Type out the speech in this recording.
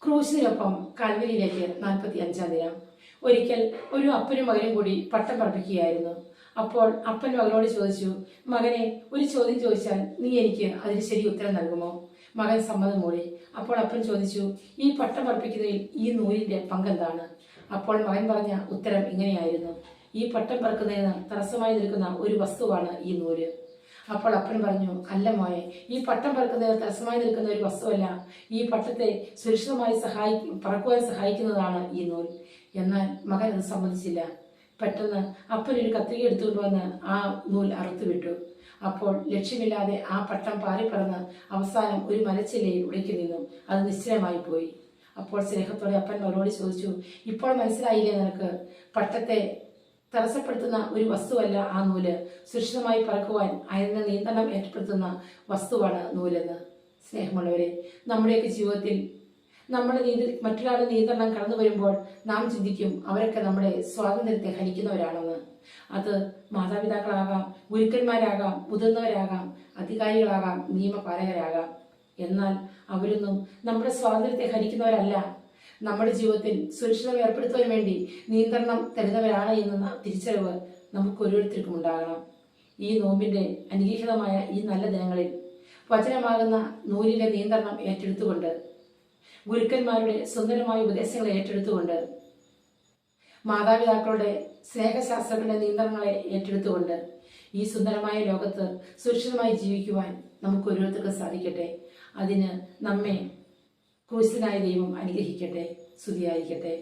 ക്രൂശിനൊപ്പം കാൽവരിയിലേക്ക് 45-ാം ദിനം. ഒരിക്കൽ ഒരു അപ്പനും മകനും കൂടി പട്ടം പറപ്പിക്കുകയായിരുന്നു. അപ്പോൾ അപ്പൻ മകനോട് ചോദിച്ചു, മകനെ, ഒരു ചോദ്യം ചോദിച്ചാൽ നീ എനിക്ക് അതിന് ശരി ഉത്തരം നൽകുമോ? മകൻ സമ്മതം മൂളി. അപ്പോൾ അപ്പൻ ചോദിച്ചു, ഈ പട്ടം പറപ്പിക്കുന്നതിൽ ഈ നൂലിന്റെ പങ്കെന്താണ്? അപ്പോൾ മകൻ പറഞ്ഞ ഉത്തരം ഇങ്ങനെയായിരുന്നു, ഈ പട്ടം പറക്കുന്നതിന് തടസ്സമായി നിൽക്കുന്ന ഒരു വസ്തുവാണ് ഈ നൂല്. അപ്പോൾ അപ്പൻ പറഞ്ഞു, അല്ല മോനെ, ഈ പട്ടം പറക്കുന്നതിന് തടസ്സമായി നിൽക്കുന്ന ഒരു വസ്തുവല്ല, ഈ പട്ടത്തെ സുരക്ഷിതമായി പറക്കുവാൻ സഹായിക്കുന്നതാണ് ഈ നൂൽ. എന്നാൽ മകൻ അത് സമ്മതിച്ചില്ല. പെട്ടെന്ന് അപ്പൻ ഒരു കത്രിക എടുത്തുകൊണ്ട് വന്ന് ആ നൂൽ അറുത്തുവിട്ടു. അപ്പോൾ ലക്ഷ്യമില്ലാതെ ആ പട്ടം പാറിപ്പറന്ന് അവസാനം ഒരു മരച്ചില്ലയിൽ ഉടക്കി നിന്നു. അത് നിശ്ചലമായി പോയി. അപ്പോൾ സ്നേഹത്തോടെ അപ്പൻ മറുപടി ചോദിച്ചു, ഇപ്പോൾ മനസ്സിലായില്ലേ നിനക്ക്? പട്ടത്തെ തടസ്സപ്പെടുത്തുന്ന ഒരു വസ്തുവല്ല ആ നൂല്, സുരക്ഷിതമായി പറക്കുവാൻ അതിന് നിയന്ത്രണം ഏർപ്പെടുത്തുന്ന വസ്തുവാണ് നൂലെന്ന്. സ്നേഹമുള്ളവരെ, നമ്മുടെയൊക്കെ ജീവിതത്തിൽ മറ്റൊരാളുടെ നിയന്ത്രണം കടന്നു വരുമ്പോൾ നാം ചിന്തിക്കും, അവരൊക്കെ നമ്മുടെ സ്വാതന്ത്ര്യത്തെ ഹനിക്കുന്നവരാണെന്ന്. അത് മാതാപിതാക്കളാകാം, ഗുരുക്കന്മാരാകാം, മുതിർന്നവരാകാം, അധികാരികളാകാം, നിയമപാലകരാകാം. എന്നാൽ അവരൊന്നും നമ്മുടെ സ്വാതന്ത്ര്യത്തെ ഹനിക്കുന്നവരല്ല. നമ്മുടെ ജീവിതത്തിൽ സുരക്ഷിതം ഏർപ്പെടുത്തുവാൻ വേണ്ടി നിയന്ത്രണം തരുന്നവരാണ് എന്ന തിരിച്ചറിവ് നമുക്ക് ഓരോരുത്തർക്കും ഉണ്ടാകണം. ഈ നോമ്പിന്റെ അനുഗ്രഹീതമായ ഈ നല്ല ദിനങ്ങളിൽ വചനമാകുന്ന നൂലിന്റെ നിയന്ത്രണം ഏറ്റെടുത്തുകൊണ്ട്, ഗുരുക്കന്മാരുടെ സുന്ദരമായ ഉപദേശങ്ങളെ ഏറ്റെടുത്തുകൊണ്ട്, മാതാപിതാക്കളുടെ സ്നേഹശാസ്ത്രങ്ങളുടെ നിയന്ത്രണങ്ങളെ ഏറ്റെടുത്തുകൊണ്ട് ഈ സുന്ദരമായ ലോകത്ത് സുരക്ഷിതമായി ജീവിക്കുവാൻ നമുക്ക് ഓരോരുത്തർക്കും സാധിക്കട്ടെ. അതിന് നമ്മെ ക്രൂശിതനായ ദൈവം അനുഗ്രഹിക്കട്ടെ. സ്തുതിയായിരിക്കട്ടെ.